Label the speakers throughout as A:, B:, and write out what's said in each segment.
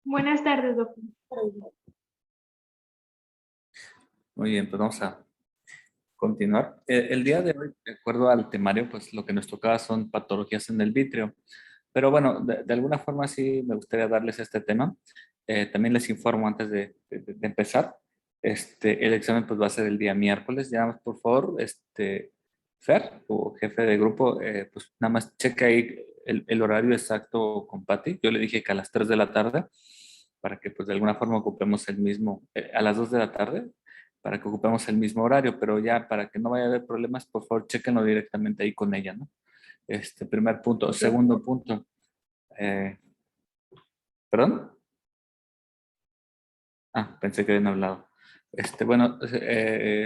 A: Buenas tardes, doctor.
B: Muy bien, pues vamos a continuar. El día de hoy, de acuerdo al temario, pues lo que nos tocaba son patologías en el vítreo. Pero bueno, de alguna forma sí me gustaría darles este tema. También les informo antes de empezar. El examen pues va a ser el día miércoles. Ya, por favor, Fer, tu jefe de grupo, pues nada más cheque ahí el horario exacto con Patti. Yo le dije que a las 3 de la tarde, para que pues de alguna forma ocupemos el mismo, a las 2 de la tarde, para que ocupemos el mismo horario, pero ya para que no vaya a haber problemas, por favor, chequenlo directamente ahí con ella, ¿no? Primer punto. Segundo punto. eh, ¿Perdón? Ah, pensé que habían hablado. Bueno,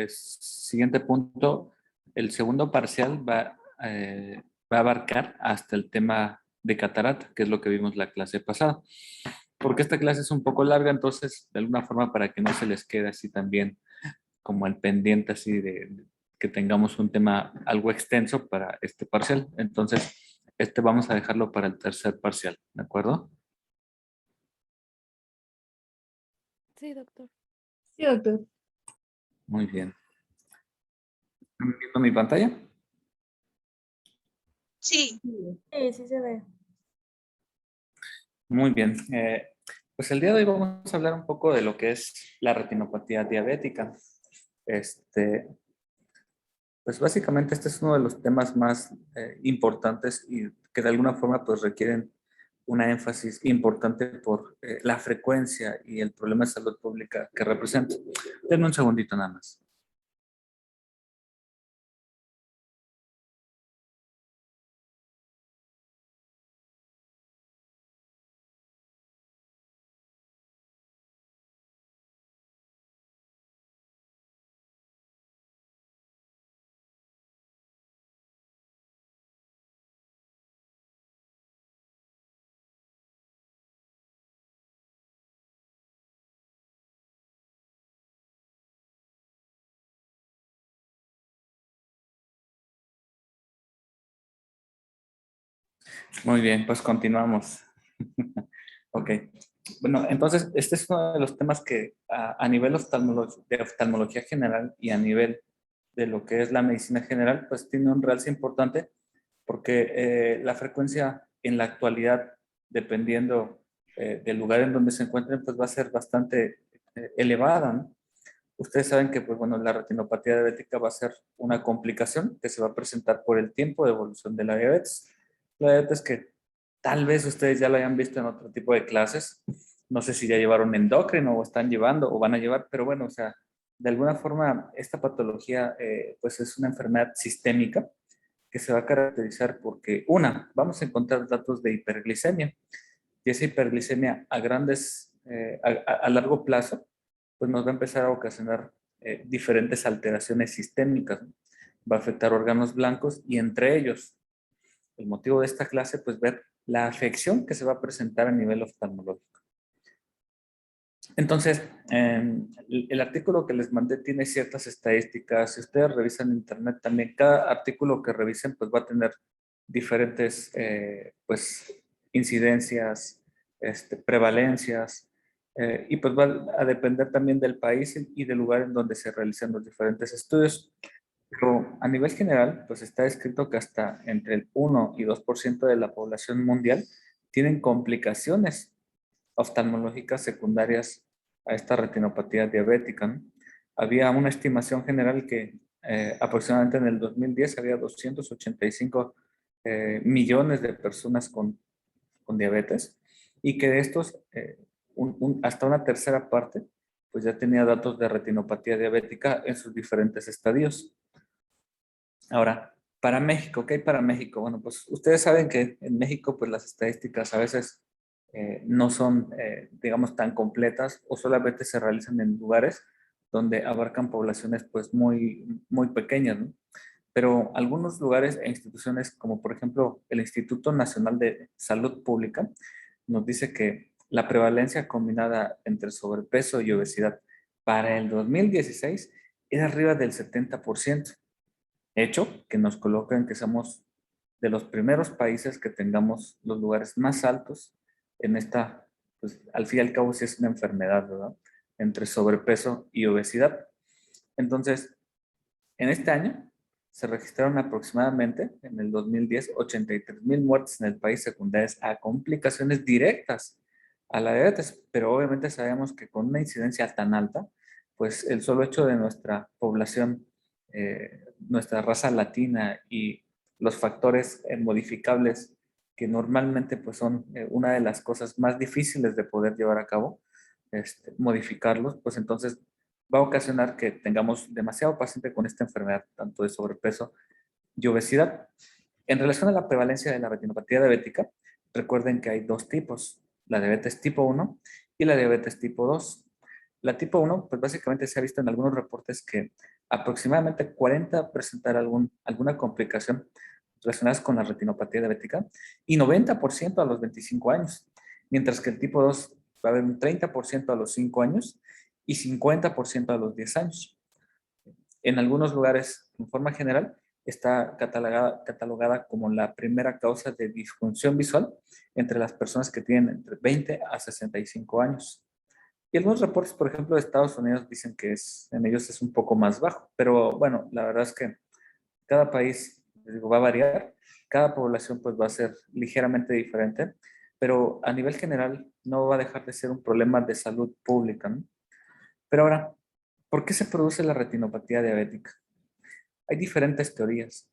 B: siguiente punto. El segundo parcial va a abarcar hasta el tema de catarata, que es lo que vimos la clase pasada. Porque esta clase es un poco larga, entonces, de alguna forma, para que no se les quede así también como al pendiente, así de que tengamos un tema algo extenso para este parcial. Entonces, vamos a dejarlo para el tercer parcial, ¿de acuerdo?
C: Sí, doctor.
A: Sí, doctor.
B: Muy bien. ¿Están viendo mi pantalla?
D: Sí,
A: Sí, sí se ve.
B: Muy bien. Pues el día de hoy vamos a hablar un poco de lo que es la retinopatía diabética. Este, pues básicamente este es uno de los temas más importantes y que de alguna forma pues requieren una énfasis importante por la frecuencia y el problema de salud pública que representa. Denme un segundito nada más. Muy bien, pues continuamos. Ok. Bueno, entonces, este es uno de los temas que a nivel de oftalmología general y a nivel de lo que es la medicina general, pues tiene un realce importante porque la frecuencia en la actualidad, dependiendo del lugar en donde se encuentren, pues va a ser bastante elevada, ¿no? Ustedes saben que, pues bueno, la retinopatía diabética va a ser una complicación que se va a presentar por el tiempo de evolución de la diabetes. La diabetes que tal vez ustedes ya la hayan visto en otro tipo de clases. No sé si ya llevaron endocrino o están llevando o van a llevar, pero bueno, o sea, de alguna forma esta patología pues es una enfermedad sistémica que se va a caracterizar porque, una, vamos a encontrar datos de hiperglicemia y esa hiperglicemia a a largo plazo, pues nos va a empezar a ocasionar diferentes alteraciones sistémicas, ¿no? Va a afectar órganos blancos y entre ellos, el motivo de esta clase, pues ver la afección que se va a presentar a nivel oftalmológico. Entonces, el artículo que les mandé tiene ciertas estadísticas. Si ustedes revisan internet también, cada artículo que revisen pues va a tener diferentes pues incidencias, prevalencias, y pues va a depender también del país y del lugar en donde se realizan los diferentes estudios. Pero a nivel general, pues está escrito que hasta entre el 1 y 2% de la población mundial tienen complicaciones oftalmológicas secundarias a esta retinopatía diabética, ¿no? Había una estimación general que aproximadamente en el 2010 había 285 millones de personas con diabetes y que de estos, hasta una tercera parte, pues ya tenía datos de retinopatía diabética en sus diferentes estadios. Ahora, para México, ¿qué hay para México? Bueno, pues ustedes saben que en México, pues las estadísticas a veces no son, digamos, tan completas o solamente se realizan en lugares donde abarcan poblaciones, pues, muy pequeñas, ¿no? Pero algunos lugares e instituciones, como por ejemplo el Instituto Nacional de Salud Pública, nos dice que la prevalencia combinada entre sobrepeso y obesidad para el 2016 era arriba del 70%, hecho que nos coloca en que somos de los primeros países que tengamos los lugares más altos en esta pues al fin y al cabo sí es una enfermedad, ¿verdad? Entre sobrepeso y obesidad. Entonces, en este año se registraron aproximadamente, en el 2010, 83,000 muertes en el país secundarias a complicaciones directas a la diabetes, pero obviamente sabemos que con una incidencia tan alta, pues el solo hecho de nuestra población, nuestra raza latina y los factores modificables que normalmente pues son una de las cosas más difíciles de poder llevar a cabo, modificarlos, pues entonces va a ocasionar que tengamos demasiado paciente con esta enfermedad, tanto de sobrepeso y obesidad. En relación a la prevalencia de la retinopatía diabética, recuerden que hay dos tipos, la diabetes tipo 1 y la diabetes tipo 2. La tipo 1, pues básicamente se ha visto en algunos reportes que aproximadamente 40 presentar alguna complicación relacionadas con la retinopatía diabética y 90% a los 25 años, mientras que el tipo 2 va a haber un 30% a los 5 años y 50% a los 10 años. En algunos lugares, en forma general, está catalogada como la primera causa de disfunción visual entre las personas que tienen entre 20 a 65 años. Y algunos reportes, por ejemplo, de Estados Unidos dicen que en ellos es un poco más bajo, pero bueno, la verdad es que cada país, les digo, va a variar, cada población pues va a ser ligeramente diferente, pero a nivel general no va a dejar de ser un problema de salud pública, ¿no? Pero ahora, ¿por qué se produce la retinopatía diabética? Hay diferentes teorías,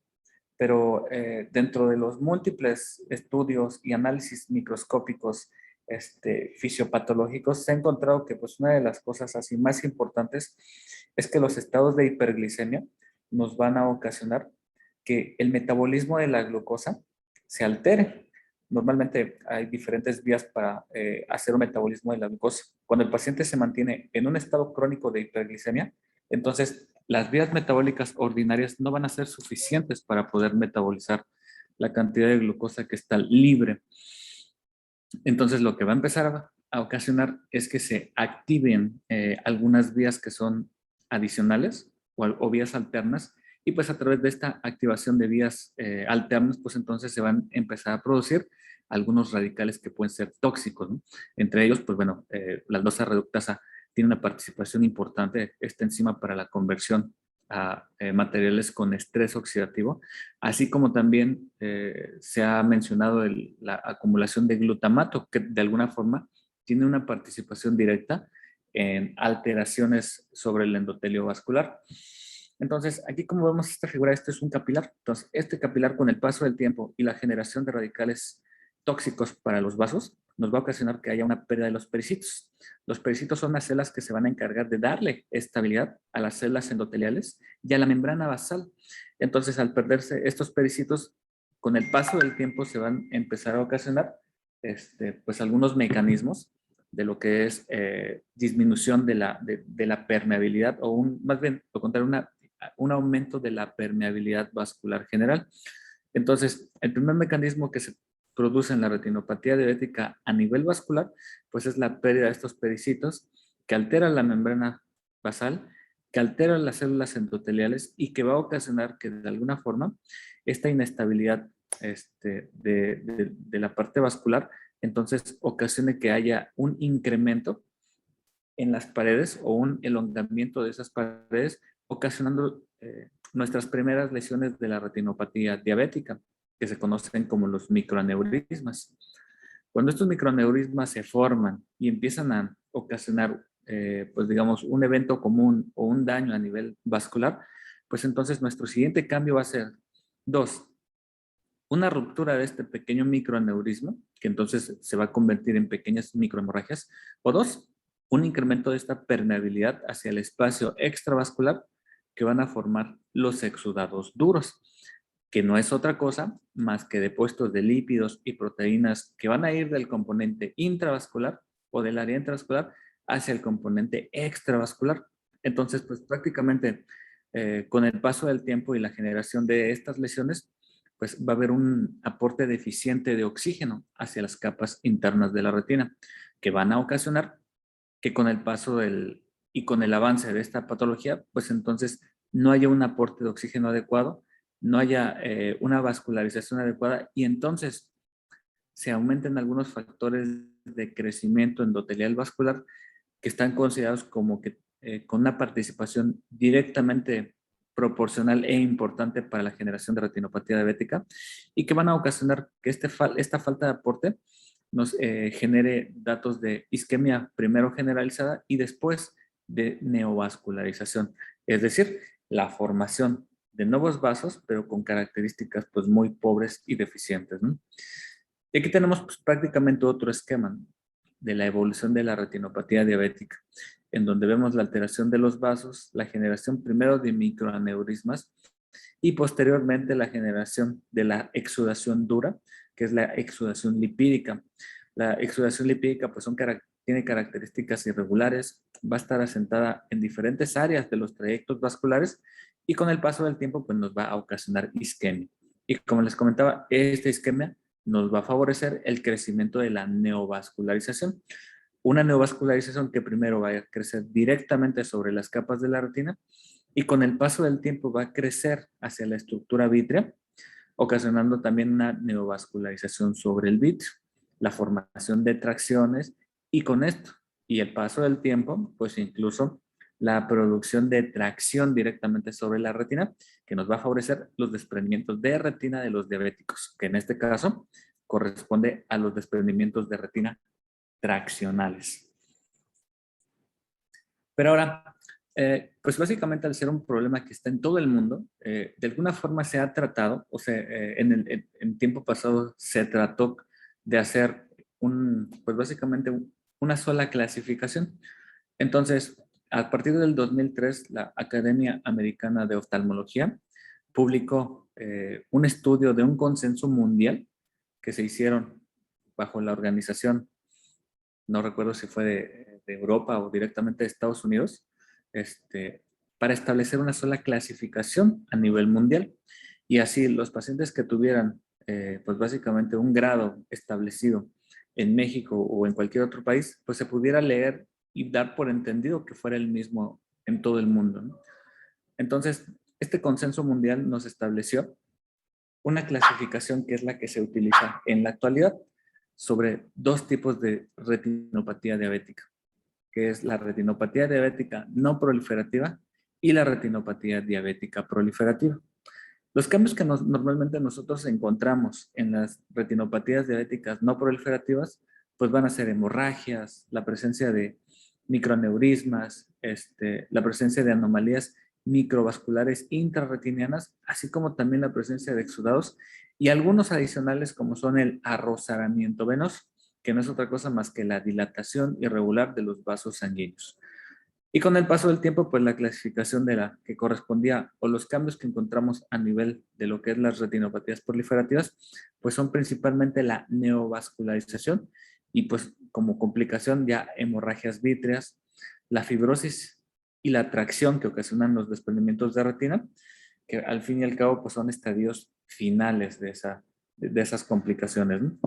B: pero dentro de los múltiples estudios y análisis microscópicos fisiopatológicos, se ha encontrado que pues, una de las cosas así más importantes es que los estados de hiperglicemia nos van a ocasionar que el metabolismo de la glucosa se altere. Normalmente hay diferentes vías para hacer un metabolismo de la glucosa. Cuando el paciente se mantiene en un estado crónico de hiperglicemia, entonces las vías metabólicas ordinarias no van a ser suficientes para poder metabolizar la cantidad de glucosa que está libre. Entonces lo que va a empezar a ocasionar es que se activen algunas vías que son adicionales o vías alternas, y pues a través de esta activación de vías alternas, pues entonces se van a empezar a producir algunos radicales que pueden ser tóxicos, ¿no? Entre ellos, pues bueno, la aldosa reductasa tiene una participación importante, esta enzima, para la conversión a materiales con estrés oxidativo, así como también se ha mencionado la acumulación de glutamato, que de alguna forma tiene una participación directa en alteraciones sobre el endotelio vascular. Entonces, aquí como vemos esta figura, este es un capilar. Entonces, este capilar, con el paso del tiempo y la generación de radicales tóxicos para los vasos, nos va a ocasionar que haya una pérdida de los pericitos. Los pericitos son las células que se van a encargar de darle estabilidad a las células endoteliales y a la membrana basal. Entonces, al perderse estos pericitos, con el paso del tiempo se van a empezar a ocasionar pues algunos mecanismos de lo que es disminución de la permeabilidad, o más bien, lo contrario, un aumento de la permeabilidad vascular general. Entonces, el primer mecanismo que se produce en la retinopatía diabética a nivel vascular, pues es la pérdida de estos pericitos, que altera la membrana basal, que altera las células endoteliales y que va a ocasionar que de alguna forma esta inestabilidad de la parte vascular entonces ocasione que haya un incremento en las paredes o un elongamiento de esas paredes, ocasionando nuestras primeras lesiones de la retinopatía diabética, que se conocen como los microaneurismas. Cuando estos microaneurismas se forman y empiezan a ocasionar, pues digamos, un evento común o un daño a nivel vascular, pues entonces nuestro siguiente cambio va a ser dos, una ruptura de este pequeño microaneurisma, que entonces se va a convertir en pequeñas microhemorragias, o dos, un incremento de esta permeabilidad hacia el espacio extravascular que van a formar los exudados duros, que no es otra cosa más que depósitos de lípidos y proteínas que van a ir del componente intravascular o del área intravascular hacia el componente extravascular. Entonces, pues prácticamente con el paso del tiempo y la generación de estas lesiones, pues va a haber un aporte deficiente de oxígeno hacia las capas internas de la retina, que van a ocasionar que con el paso y con el avance de esta patología, pues entonces no haya un aporte de oxígeno adecuado, no haya una vascularización adecuada, y entonces se aumenten algunos factores de crecimiento endotelial vascular que están considerados como que con una participación directamente proporcional e importante para la generación de retinopatía diabética y que van a ocasionar que esta falta de aporte nos genere datos de isquemia primero generalizada y después de neovascularización, es decir, la formación de nuevos vasos, pero con características pues muy pobres y deficientes, ¿no? Y aquí tenemos pues, prácticamente otro esquema de la evolución de la retinopatía diabética, en donde vemos la alteración de los vasos, la generación primero de microaneurismas y posteriormente la generación de la exudación dura, que es la exudación lipídica. La exudación lipídica pues tiene características irregulares, va a estar asentada en diferentes áreas de los trayectos vasculares y con el paso del tiempo pues nos va a ocasionar isquemia. Y como les comentaba, esta isquemia nos va a favorecer el crecimiento de la neovascularización. Una neovascularización que primero va a crecer directamente sobre las capas de la retina y con el paso del tiempo va a crecer hacia la estructura vítrea, ocasionando también una neovascularización sobre el vitrio, la formación de tracciones y con esto y el paso del tiempo, pues incluso la producción de tracción directamente sobre la retina, que nos va a favorecer los desprendimientos de retina de los diabéticos, que en este caso corresponde a los desprendimientos de retina traccionales. Pero ahora, pues básicamente al ser un problema que está en todo el mundo, de alguna forma se ha tratado, o sea, en tiempo pasado se trató de hacer pues básicamente una sola clasificación. Entonces, a partir del 2003, la Academia Americana de Oftalmología publicó un estudio de un consenso mundial que se hicieron bajo la organización, no recuerdo si fue de Europa o directamente de Estados Unidos, para establecer una sola clasificación a nivel mundial. Y así los pacientes que tuvieran, pues básicamente un grado establecido en México o en cualquier otro país, pues se pudiera leer y dar por entendido que fuera el mismo en todo el mundo, ¿no? Entonces, este consenso mundial nos estableció una clasificación que es la que se utiliza en la actualidad sobre dos tipos de retinopatía diabética, que es la retinopatía diabética no proliferativa y la retinopatía diabética proliferativa. Los cambios que normalmente nosotros encontramos en las retinopatías diabéticas no proliferativas, pues van a ser hemorragias, la presencia de microaneurismas, la presencia de anomalías microvasculares intrarretinianas, así como también la presencia de exudados y algunos adicionales como son el arrozamiento venoso, que no es otra cosa más que la dilatación irregular de los vasos sanguíneos. Y con el paso del tiempo, pues la clasificación de la que correspondía o los cambios que encontramos a nivel de lo que es las retinopatías proliferativas, pues son principalmente la neovascularización y pues como complicación ya hemorragias vítreas, la fibrosis y la tracción que ocasionan los desprendimientos de retina, que al fin y al cabo pues son estadios finales de esas complicaciones, ¿no?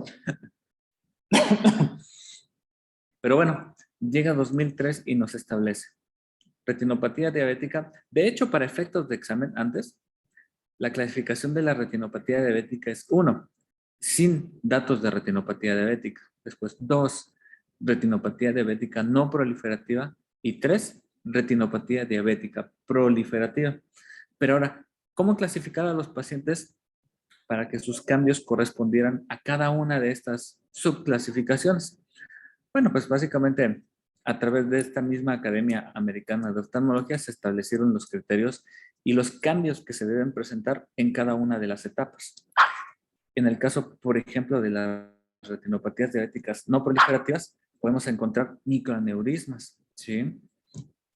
B: Pero bueno, llega 2003 y nos establece retinopatía diabética. De hecho, para efectos de examen antes, la clasificación de la retinopatía diabética es 1, sin datos de retinopatía diabética. Después 2, retinopatía diabética no proliferativa. Y 3, retinopatía diabética proliferativa. Pero ahora, ¿cómo clasificar a los pacientes para que sus cambios correspondieran a cada una de estas subclasificaciones? Bueno, pues básicamente a través de esta misma Academia Americana de Oftalmología se establecieron los criterios y los cambios que se deben presentar en cada una de las etapas. En el caso, por ejemplo, de las retinopatías diabéticas no proliferativas, podemos encontrar microaneurismas, ¿sí?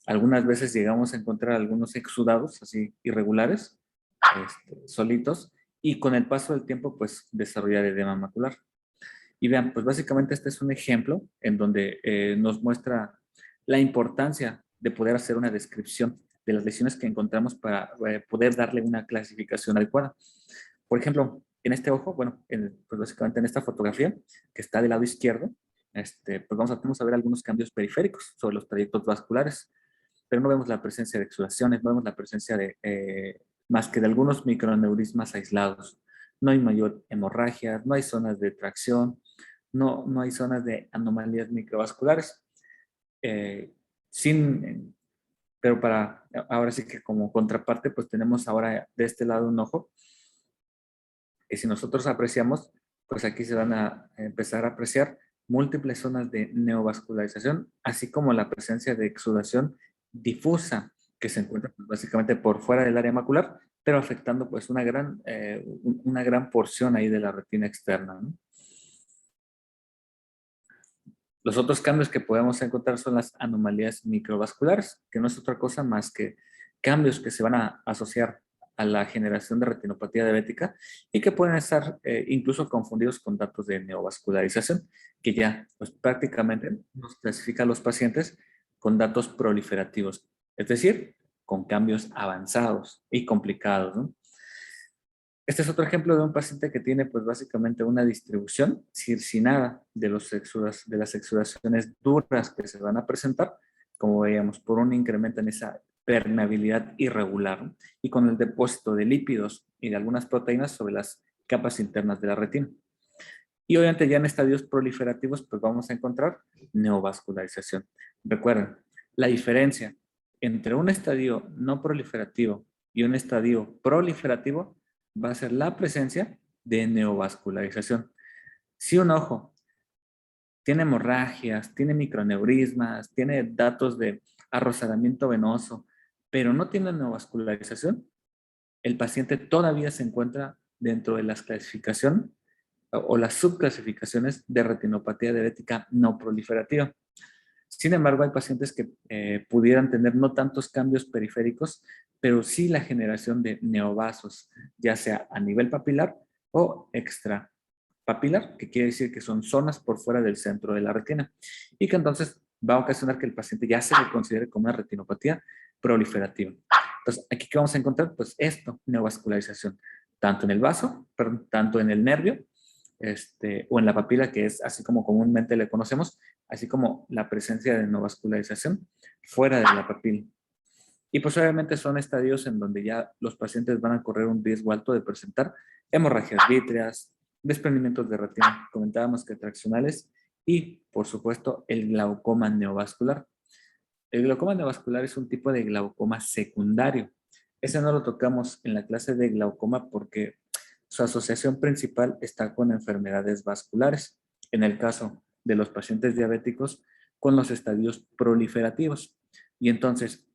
B: Algunas veces llegamos a encontrar algunos exudados así irregulares, solitos, y con el paso del tiempo, pues desarrollar edema macular. Y vean, pues básicamente este es un ejemplo en donde nos muestra la importancia de poder hacer una descripción de las lesiones que encontramos para poder darle una clasificación adecuada. Por ejemplo, en este ojo, bueno, pues básicamente en esta fotografía que está del lado izquierdo, pues vamos a ver algunos cambios periféricos sobre los trayectos vasculares, pero no vemos la presencia de exudaciones, no vemos la presencia de más que de algunos microaneurismas aislados. No hay mayor hemorragia, no hay zonas de tracción, no hay zonas de anomalías microvasculares. Eh, pero ahora sí que como contraparte, pues tenemos ahora de este lado un ojo, que si nosotros apreciamos, pues aquí se van a empezar a apreciar múltiples zonas de neovascularización, así como la presencia de exudación difusa que se encuentra pues, básicamente por fuera del área macular, pero afectando pues una gran porción ahí de la retina externa, ¿no? Los otros cambios que podemos encontrar son las anomalías microvasculares, que no es otra cosa más que cambios que se van a asociar a la generación de retinopatía diabética y que pueden estar incluso confundidos con datos de neovascularización, que ya pues, prácticamente nos clasifica a los pacientes con datos proliferativos, es decir, con cambios avanzados y complicados, ¿no? Este es otro ejemplo de un paciente que tiene pues básicamente una distribución circinada de de las exudaciones duras que se van a presentar, como veíamos, por un incremento en esa permeabilidad irregular, ¿no? Y con el depósito de lípidos y de algunas proteínas sobre las capas internas de la retina. Y obviamente ya en estadios proliferativos pues vamos a encontrar neovascularización. Recuerden, la diferencia entre un estadio no proliferativo y un estadio proliferativo va a ser la presencia de neovascularización. Si un ojo tiene hemorragias, tiene microneurismas, tiene datos de arrosadamiento venoso, pero no tiene neovascularización, el paciente todavía se encuentra dentro de las clasificaciones o las subclasificaciones de retinopatía diabética no proliferativa. Sin embargo, hay pacientes que pudieran tener no tantos cambios periféricos, pero sí la generación de neovasos, ya sea a nivel papilar o extrapapilar, que quiere decir que son zonas por fuera del centro de la retina, y que entonces va a ocasionar que el paciente ya se le considere como una retinopatía proliferativa. Entonces, aquí que vamos a encontrar, pues esto, neovascularización, tanto en el vaso, perdón, tanto en el nervio, o en la papila, que es así como comúnmente le conocemos, así como la presencia de neovascularización fuera de la papila. Y pues obviamente son estadios en donde ya los pacientes van a correr un riesgo alto de presentar hemorragias vítreas, desprendimientos de retina, comentábamos que traccionales, y por supuesto el glaucoma neovascular. El glaucoma neovascular es un tipo de glaucoma secundario. Ese no lo tocamos en la clase de glaucoma porque su asociación principal está con enfermedades vasculares. En el caso de los pacientes diabéticos, con los estadios proliferativos. Y entonces,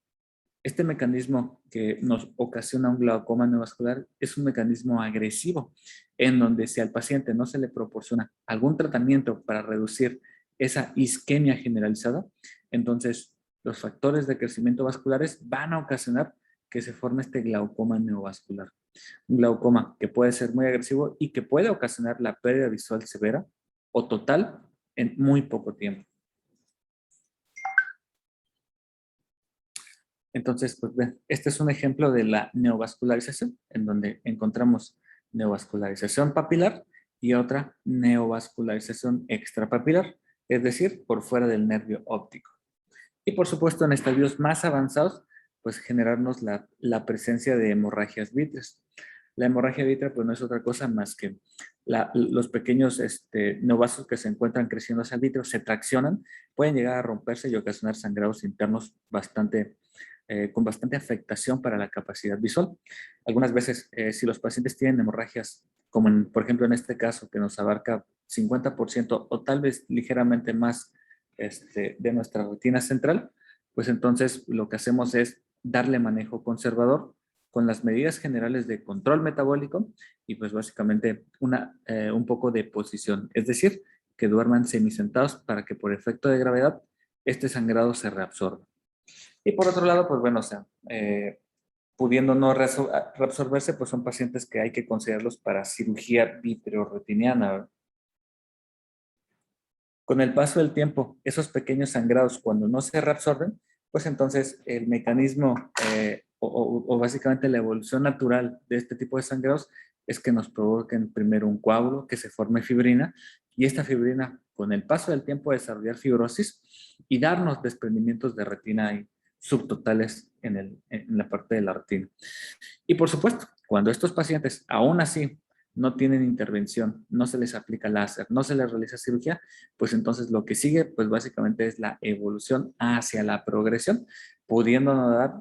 B: este mecanismo que nos ocasiona un glaucoma neovascular es un mecanismo agresivo, en donde si al paciente no se le proporciona algún tratamiento para reducir esa isquemia generalizada, entonces los factores de crecimiento vasculares van a ocasionar que se forme este glaucoma neovascular. Un glaucoma que puede ser muy agresivo y que puede ocasionar la pérdida visual severa o total en muy poco tiempo. Entonces, pues ven, este es un ejemplo de la neovascularización, en donde encontramos neovascularización papilar y otra neovascularización extrapapilar, es decir, por fuera del nervio óptico. Y por supuesto, en estadios más avanzados, pues generarnos la presencia de hemorragias vítreas. La hemorragia vitrea, pues no es otra cosa más que los pequeños neovasos que se encuentran creciendo hacia el vítreo se traccionan, pueden llegar a romperse y ocasionar sangrados internos con bastante afectación para la capacidad visual. Algunas veces, si los pacientes tienen hemorragias, como por ejemplo en este caso, que nos abarca 50% o tal vez ligeramente más de nuestra retina central, pues entonces lo que hacemos es darle manejo conservador con las medidas generales de control metabólico y pues básicamente un poco de posición, es decir, que duerman semisentados para que por efecto de gravedad este sangrado se reabsorba. Y por otro lado, pues bueno, o sea, pudiendo no reabsorberse, pues son pacientes que hay que considerarlos para cirugía vitreoretiniana, ¿verdad? Con el paso del tiempo, esos pequeños sangrados, cuando no se reabsorben, pues entonces el mecanismo o básicamente la evolución natural de este tipo de sangrados es que nos provoquen primero un coágulo, que se forme fibrina, y esta fibrina, con el paso del tiempo, desarrollar fibrosis y darnos desprendimientos de retina y subtotales en la parte de la retina. Y por supuesto, cuando estos pacientes aún así no tienen intervención, no se les aplica láser, no se les realiza cirugía, pues entonces lo que sigue, pues básicamente es la evolución hacia la progresión, pudiendo dar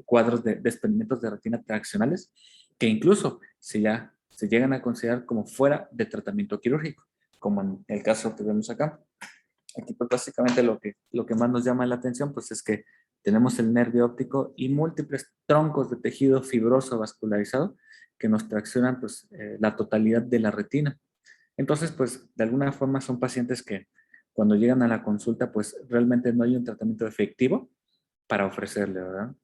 B: cuadros de desprendimientos de retina traccionales que incluso se llegan a considerar como fuera de tratamiento quirúrgico, como en el caso que vemos acá. Aquí pues básicamente lo que más nos llama la atención pues es que tenemos el nervio óptico y múltiples troncos de tejido fibroso vascularizado que nos traccionan pues la totalidad de la retina. Entonces pues de alguna forma son pacientes que cuando llegan a la consulta pues realmente no hay un tratamiento efectivo para ofrecerle, ¿verdad?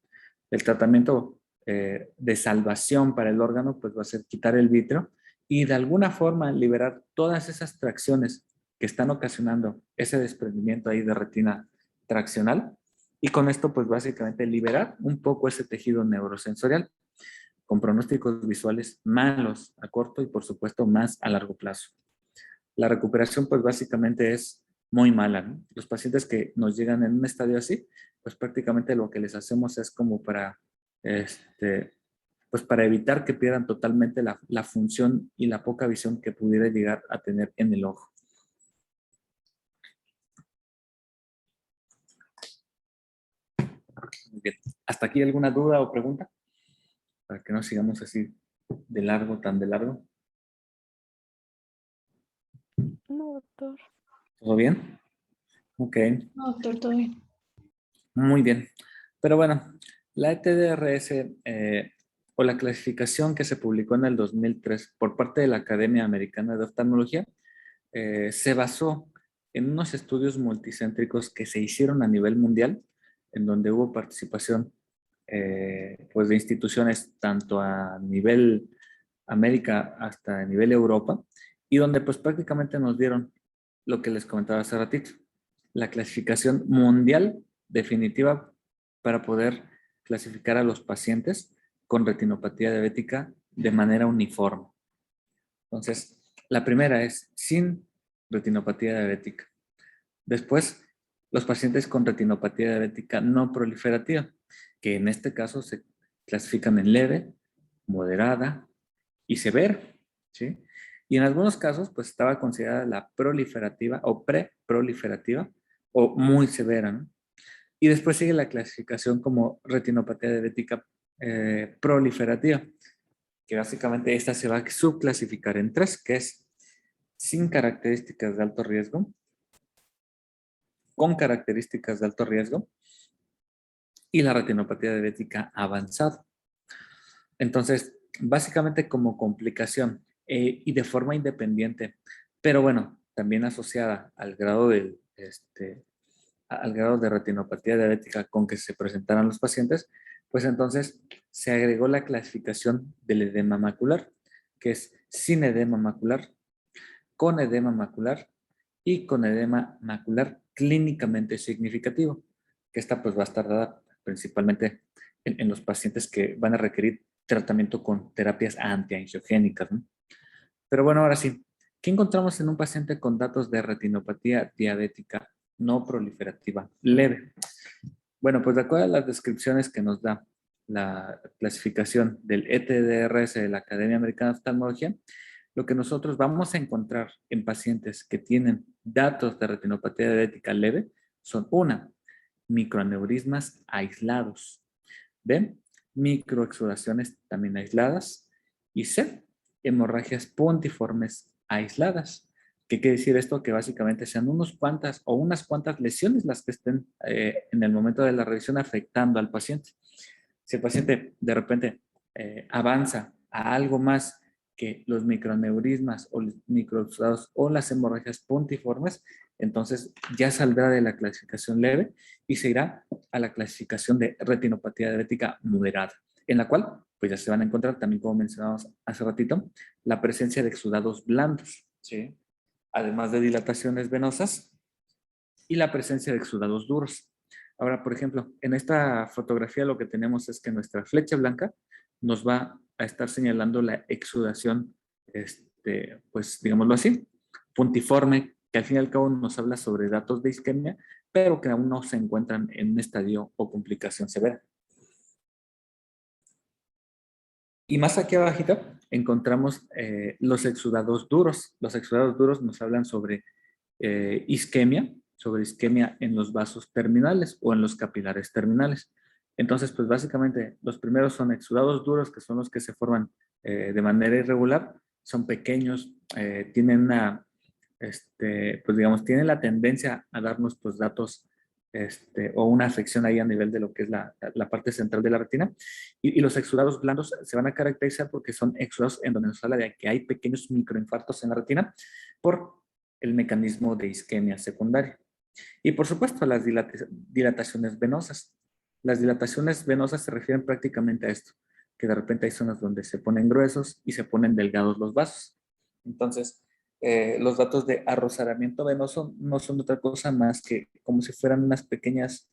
B: El tratamiento de salvación para el órgano pues va a ser quitar el vítreo y de alguna forma liberar todas esas tracciones que están ocasionando ese desprendimiento ahí de retina traccional y con esto pues básicamente liberar un poco ese tejido neurosensorial con pronósticos visuales malos a corto y por supuesto más a largo plazo. La recuperación pues básicamente es muy mala, ¿no? Los pacientes que nos llegan en un estadio así, pues prácticamente lo que les hacemos es como para, pues para evitar que pierdan totalmente la función y la poca visión que pudiera llegar a tener en el ojo. Muy bien. ¿Hasta aquí alguna duda o pregunta? Para que no sigamos así de largo, tan de largo.
C: No, doctor.
B: ¿Todo bien? Ok,
A: No, doctor, todo bien.
B: muy bien. Pero bueno, la ETDRS o la clasificación que se publicó en el 2003 por parte de la Academia Americana de Oftalmología se basó en unos estudios multicéntricos que se hicieron a nivel mundial, en donde hubo participación pues de instituciones tanto a nivel América hasta a nivel Europa, y donde pues prácticamente nos dieron lo que les comentaba hace ratito, la clasificación mundial definitiva para poder clasificar a los pacientes con retinopatía diabética de manera uniforme. Entonces, la primera es sin retinopatía diabética. Después, los pacientes con retinopatía diabética no proliferativa, que en este caso se clasifican en leve, moderada y severa, ¿sí? Y en algunos casos, pues estaba considerada la proliferativa o preproliferativa o muy severa, ¿no? Y después sigue la clasificación como retinopatía diabética proliferativa, que básicamente esta se va a subclasificar en tres, que es sin características de alto riesgo, con características de alto riesgo y la retinopatía diabética avanzada. Entonces, básicamente como complicación y de forma independiente, pero bueno, también asociada al grado al grado de retinopatía diabética con que se presentaran los pacientes, pues entonces se agregó la clasificación del edema macular, que es sin edema macular, con edema macular y con edema macular clínicamente significativo, que esta pues va a estar dada principalmente en los pacientes que van a requerir tratamiento con terapias antiangiogénicas, ¿no? Pero bueno, ahora sí, ¿qué encontramos en un paciente con datos de retinopatía diabética no proliferativa leve? Bueno, pues de acuerdo a las descripciones que nos da la clasificación del ETDRS de la Academia Americana de Oftalmología, lo que nosotros vamos a encontrar en pacientes que tienen datos de retinopatía diabética leve son una, microaneurismas aislados, B, microexudaciones también aisladas y C, hemorragias puntiformes aisladas. ¿Qué quiere decir esto? Que básicamente sean unas cuantas lesiones las que estén en el momento de la revisión afectando al paciente. Si el paciente de repente avanza a algo más que los microaneurismas o los microexudados o las hemorragias puntiformes, entonces ya saldrá de la clasificación leve y se irá a la clasificación de retinopatía diabética moderada, en la cual pues ya se van a encontrar también, como mencionábamos hace ratito, la presencia de exudados blandos, ¿sí? Además de dilataciones venosas y la presencia de exudados duros. Ahora, por ejemplo, en esta fotografía lo que tenemos es que nuestra flecha blanca nos va a estar señalando la exudación, pues digámoslo así, puntiforme, que al fin y al cabo nos habla sobre datos de isquemia, pero que aún no se encuentran en un estadio o complicación severa. Y más aquí abajito encontramos los exudados duros. Los exudados duros nos hablan sobre isquemia en los vasos terminales o en los capilares terminales. Entonces, pues básicamente los primeros son exudados duros, que son los que se forman de manera irregular, son pequeños, tienen una, pues digamos, tienen la tendencia a darnos pues datos o una afección ahí a nivel de lo que es la parte central de la retina. Y los exudados blandos se van a caracterizar porque son exudados en donde nos habla de que hay pequeños microinfartos en la retina por el mecanismo de isquemia secundaria. Y por supuesto, las dilataciones venosas. Las dilataciones venosas se refieren prácticamente a esto, que de repente hay zonas donde se ponen gruesos y se ponen delgados los vasos. Entonces, los datos de arrozamiento venoso no son otra cosa más que como si fueran unas pequeñas,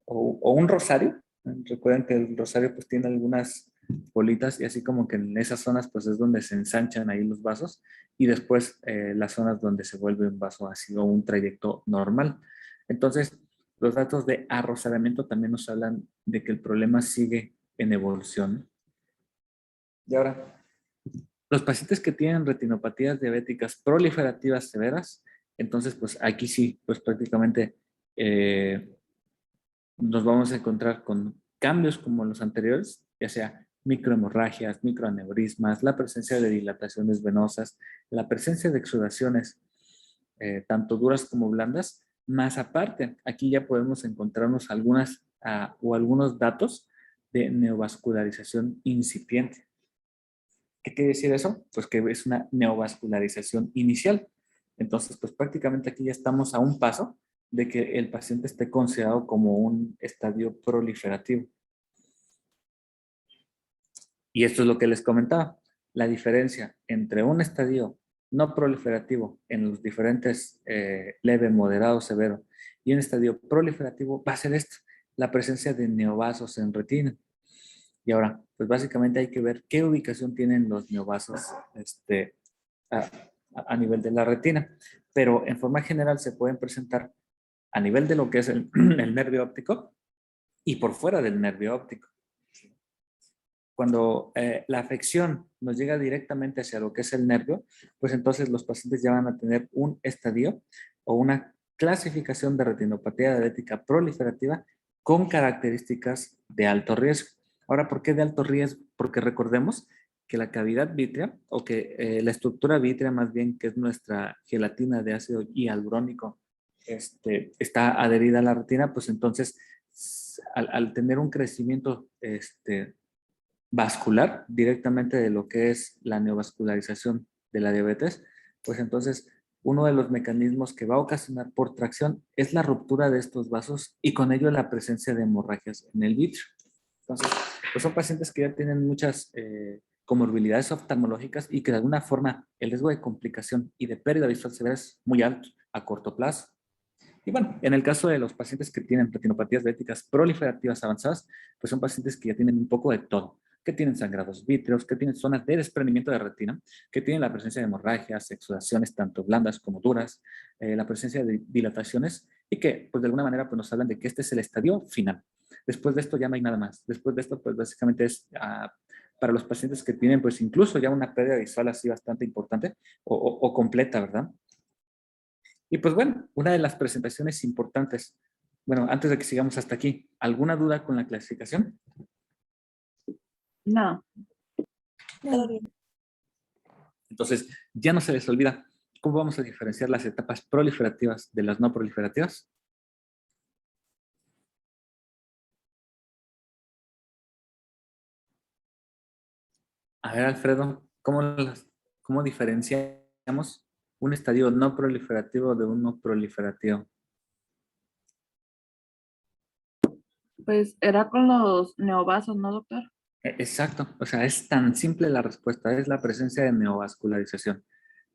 B: o un rosario. Recuerden que el rosario pues tiene algunas bolitas y así como que en esas zonas pues es donde se ensanchan ahí los vasos y después las zonas donde se vuelve un vaso ácido o un trayecto normal. Entonces, los datos de arrozamiento también nos hablan de que el problema sigue en evolución. Y ahora, los pacientes que tienen retinopatías diabéticas proliferativas severas, entonces pues aquí sí, pues prácticamente nos vamos a encontrar con cambios como los anteriores, ya sea microhemorragias, microaneurismas, la presencia de dilataciones venosas, la presencia de exudaciones, tanto duras como blandas, más aparte, aquí ya podemos encontrarnos algunas o algunos datos de neovascularización incipiente. ¿Qué quiere decir eso? Pues que es una neovascularización inicial. Entonces, pues prácticamente aquí ya estamos a un paso de que el paciente esté considerado como un estadio proliferativo. Y esto es lo que les comentaba. La diferencia entre un estadio no proliferativo en los diferentes leve, moderado, severo y un estadio proliferativo va a ser esto, la presencia de neovasos en retina. Y ahora, pues básicamente hay que ver qué ubicación tienen los neovasos a, a nivel de la retina. Pero en forma general se pueden presentar a nivel de lo que es el nervio óptico y por fuera del nervio óptico. Cuando la afección nos llega directamente hacia lo que es el nervio, pues entonces los pacientes ya van a tener un estadio o una clasificación de retinopatía diabética proliferativa con características de alto riesgo. Ahora, ¿por qué de alto riesgo? Porque recordemos que la cavidad vítrea, o que la estructura vítrea más bien, que es nuestra gelatina de ácido hialurónico, está adherida a la retina, pues entonces al tener un crecimiento vascular directamente de lo que es la neovascularización de la diabetes, pues entonces uno de los mecanismos que va a ocasionar por tracción es la ruptura de estos vasos y con ello la presencia de hemorragias en el vítreo. Entonces, pues son pacientes que ya tienen muchas comorbilidades oftalmológicas y que de alguna forma el riesgo de complicación y de pérdida visual severa es muy alto a corto plazo. Y bueno, en el caso de los pacientes que tienen retinopatías diabéticas proliferativas avanzadas, pues son pacientes que ya tienen un poco de todo, que tienen sangrados vítreos, que tienen zonas de desprendimiento de retina, que tienen la presencia de hemorragias, exudaciones tanto blandas como duras, la presencia de dilataciones y que pues de alguna manera pues nos hablan de que este es el estadio final. Después de esto ya no hay nada más. Después de esto pues básicamente es para los pacientes que tienen pues incluso ya una pérdida visual así bastante importante o completa, ¿verdad? Y pues bueno, una de las presentaciones importantes, bueno, antes de que sigamos hasta aquí, ¿alguna duda con la clasificación?
A: No.
C: Todo bien.
B: Entonces, ya no se les olvida cómo vamos a diferenciar las etapas proliferativas de las no proliferativas. A ver, Alfredo, ¿cómo diferenciamos un estadio no proliferativo de un no proliferativo?
A: Pues era con los neovasos, ¿no, doctor?
B: Exacto, o sea, es tan simple la respuesta, es la presencia de neovascularización.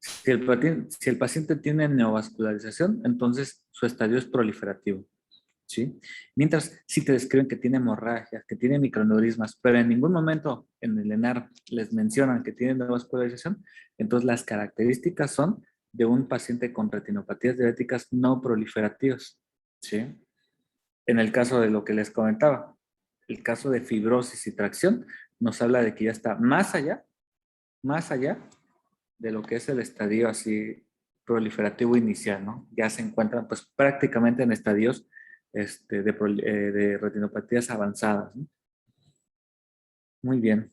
B: Si el paciente tiene neovascularización, entonces su estadio es proliferativo, ¿sí? Mientras, si te describen que tiene hemorragias, que tiene microaneurismas, pero en ningún momento en el ENAR les mencionan que tiene neovascularización, entonces las características son de un paciente con retinopatías diabéticas no proliferativas, ¿sí? En el caso de lo que les comentaba, el caso de fibrosis y tracción, nos habla de que ya está más allá de lo que es el estadio así proliferativo inicial, ¿no? Ya se encuentran pues prácticamente en estadios de retinopatías avanzadas, ¿no? Muy bien.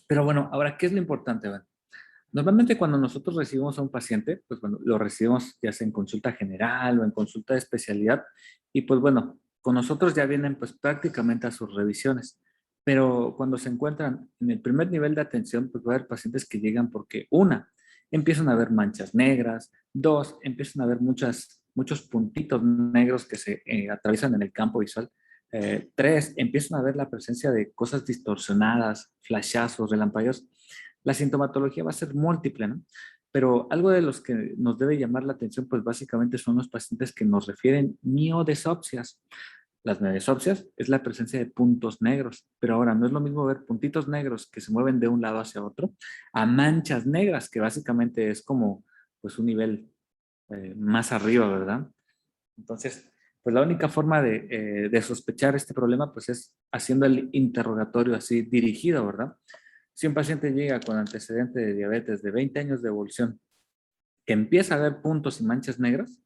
B: Pero bueno, ahora, ¿qué es lo importante, Iván? Normalmente cuando nosotros recibimos a un paciente, pues bueno, lo recibimos ya sea en consulta general o en consulta de especialidad y pues bueno, con nosotros ya vienen pues prácticamente a sus revisiones. Pero cuando se encuentran en el primer nivel de atención, pues va a haber pacientes que llegan porque una, empiezan a ver manchas negras, dos, empiezan a ver muchos puntitos negros que se atraviesan en el campo visual. Tres, empiezan a ver la presencia de cosas distorsionadas, flashazos, relampagueos. La sintomatología va a ser múltiple, ¿no? Pero algo de los que nos debe llamar la atención, pues básicamente son los pacientes que nos refieren miodesopsias. Las miodesopsias es la presencia de puntos negros, pero ahora no es lo mismo ver puntitos negros que se mueven de un lado hacia otro a manchas negras, que básicamente es como pues un nivel más arriba, ¿verdad? Entonces, pues la única forma de sospechar este problema pues es haciendo el interrogatorio así dirigido, ¿verdad? Si un paciente llega con antecedente de diabetes de 20 años de evolución, que empieza a ver puntos y manchas negras,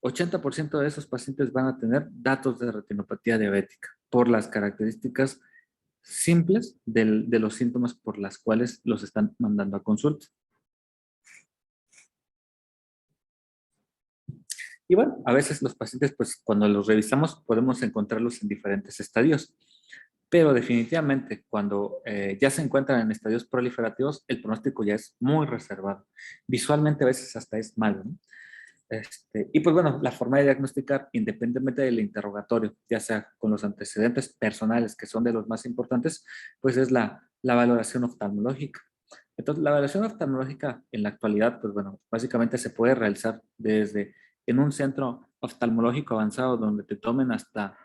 B: 80% de esos pacientes van a tener datos de retinopatía diabética por las características simples de los síntomas por las cuales los están mandando a consulta. Y bueno, a veces los pacientes, pues cuando los revisamos, podemos encontrarlos en diferentes estadios. Pero definitivamente, cuando ya se encuentran en estadios proliferativos, el pronóstico ya es muy reservado. Visualmente a veces hasta es malo, ¿no? Y pues bueno, la forma de diagnosticar, independientemente del interrogatorio, ya sea con los antecedentes personales, que son de los más importantes, pues es la valoración oftalmológica. Entonces, la valoración oftalmológica en la actualidad, pues bueno, básicamente se puede realizar desde en un centro oftalmológico avanzado donde te tomen hasta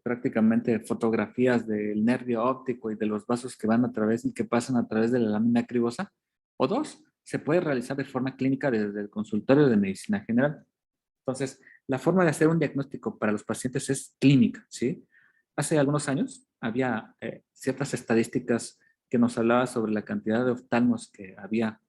B: prácticamente fotografías del nervio óptico y de los vasos que van a través y que pasan a través de la lámina cribosa. O dos, se puede realizar de forma clínica desde el consultorio de medicina general. Entonces, la forma de hacer un diagnóstico para los pacientes es clínica, ¿sí? Hace algunos años había ciertas estadísticas que nos hablaba sobre la cantidad de oftalmos que había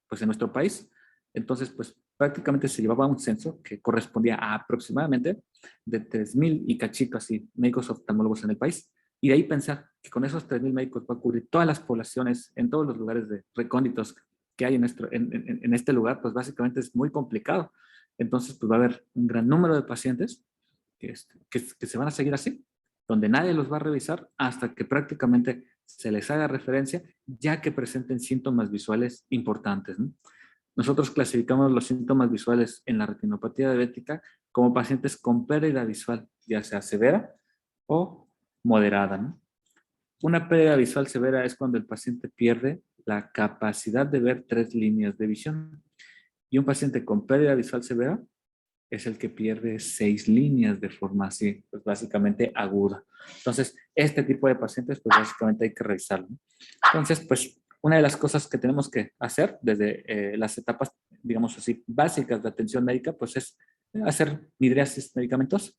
B: pues en nuestro país. Entonces, pues prácticamente se llevaba un censo que correspondía a aproximadamente de 3,000 y cachito así, médicos oftalmólogos en el país. Y de ahí pensar que con esos 3,000 médicos va a cubrir todas las poblaciones en todos los lugares de recónditos que hay en este lugar, pues básicamente es muy complicado. Entonces, pues va a haber un gran número de pacientes que se van a seguir así, donde nadie los va a revisar hasta que prácticamente se les haga referencia, ya que presenten síntomas visuales importantes, ¿no? Nosotros clasificamos los síntomas visuales en la retinopatía diabética como pacientes con pérdida visual, ya sea severa o moderada, ¿no? Una pérdida visual severa es cuando el paciente pierde la capacidad de ver 3 líneas de visión. Y un paciente con pérdida visual severa es el que pierde 6 líneas de forma así, pues básicamente aguda. Entonces, este tipo de pacientes, pues básicamente hay que revisarlo. Entonces, pues una de las cosas que tenemos que hacer desde las etapas, digamos así, básicas de atención médica, pues es hacer midriasis medicamentosa.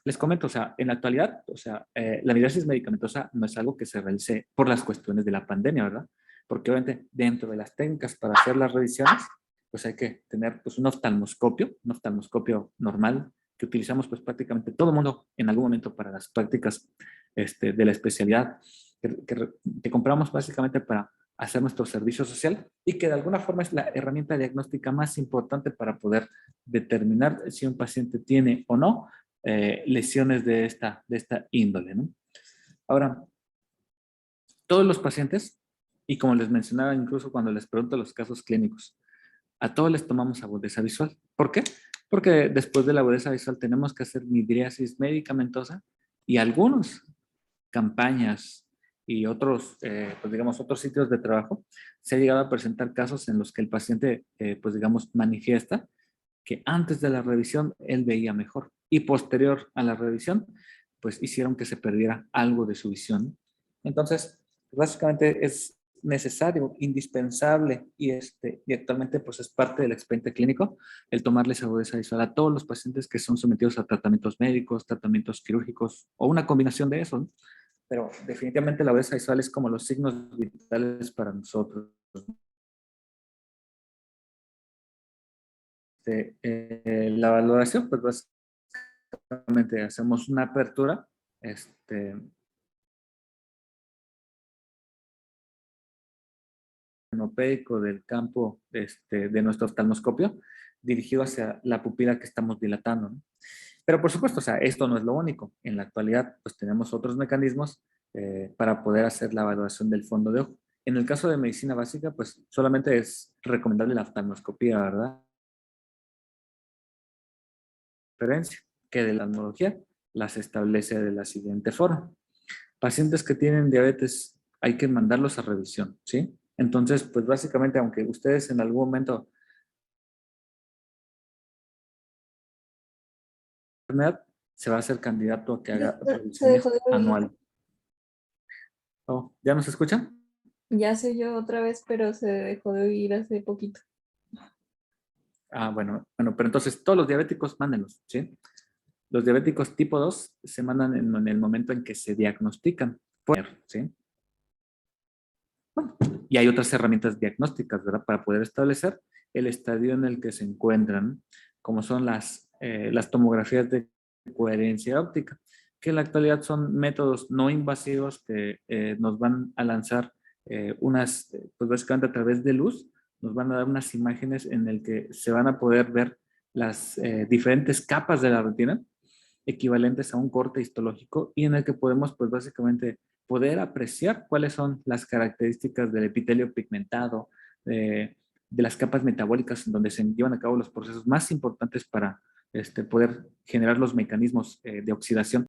B: Les comento, o sea, en la actualidad, o sea, la midriasis medicamentosa no es algo que se realice por las cuestiones de la pandemia, ¿verdad? Porque obviamente dentro de las técnicas para hacer las revisiones, pues hay que tener pues un oftalmoscopio normal que utilizamos pues prácticamente todo el mundo en algún momento para las prácticas de la especialidad que compramos básicamente para hacer nuestro servicio social y que de alguna forma es la herramienta diagnóstica más importante para poder determinar si un paciente tiene o no lesiones de esta índole, ¿no? Ahora, todos los pacientes, y como les mencionaba incluso cuando les pregunto los casos clínicos, a todos les tomamos agudeza visual. ¿Por qué? Porque después de la agudeza visual tenemos que hacer midriasis medicamentosa y algunas campañas y otros, pues digamos, otros sitios de trabajo, se ha llegado a presentar casos en los que el paciente, pues digamos, manifiesta que antes de la revisión él veía mejor y posterior a la revisión, pues hicieron que se perdiera algo de su visión. Entonces, básicamente es necesario, indispensable y actualmente pues es parte del expediente clínico el tomarles agudeza visual a todos los pacientes que son sometidos a tratamientos médicos, tratamientos quirúrgicos o una combinación de eso, ¿no? pero definitivamente la belleza visual es como los signos vitales para nosotros. La valoración, pues básicamente hacemos una apertura, opeico del campo de nuestro oftalmoscopio dirigido hacia la pupila que estamos dilatando, ¿no? Pero por supuesto, o sea, esto no es lo único. En la actualidad, pues tenemos otros mecanismos para poder hacer la evaluación del fondo de ojo. En el caso de medicina básica, pues solamente es recomendable la oftalmoscopía, ¿verdad? Referencia que de la tecnología las establece de la siguiente forma. Pacientes que tienen diabetes hay que mandarlos a revisión, ¿sí? Entonces, pues básicamente, aunque ustedes en algún momento se va a hacer candidato a que haga
C: Se dejó
B: revisiones
C: de oír.
B: anuales. Oh, ¿ya nos escuchan?
C: Ya sé yo otra vez, pero se dejó de oír hace poquito.
B: Ah, bueno, pero entonces todos los diabéticos mándenlos, ¿sí? Los diabéticos tipo 2 se mandan en el momento en que se diagnostican, ¿sí? Bueno, y hay otras herramientas diagnósticas, ¿verdad? Para poder establecer el estadio en el que se encuentran, como son las tomografías de coherencia óptica, que en la actualidad son métodos no invasivos que nos van a lanzar pues básicamente a través de luz, nos van a dar unas imágenes en el que se van a poder ver las diferentes capas de la retina equivalentes a un corte histológico y en el que podemos pues básicamente poder apreciar cuáles son las características del epitelio pigmentado, de las capas metabólicas en donde se llevan a cabo los procesos más importantes para poder generar los mecanismos de oxidación